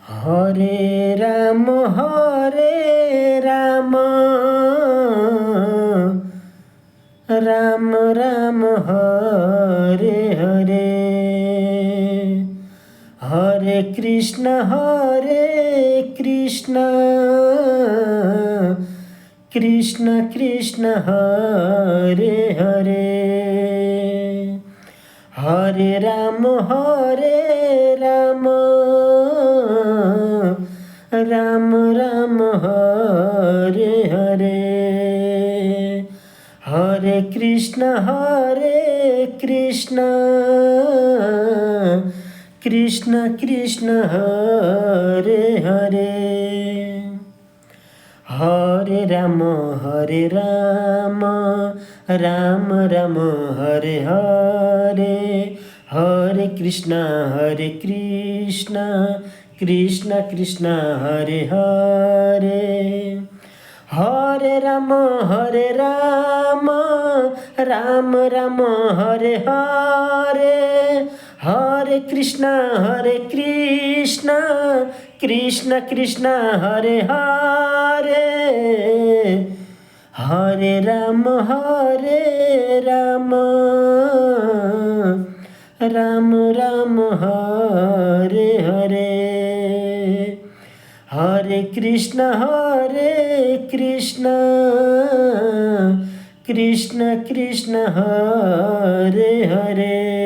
Hare Ram Ram Ram Hare Hare, Hare Krishna Krishna Krishna Hare Hare, Hare Ram Ram Ram Hare Hare, Hare Krishna Krishna Krishna Hare Hare, Hare Ram Ram Ram Hare Hare, Hare Krishna Krishna Krishna Hare Hare, Hare Ram Ram Ram Hare Hare, Hare Krishna Krishna Krishna Hare Hare, Hare Ram Ram Ram Hare Hare, Hare Krishna Krishna Krishna Hare Hare.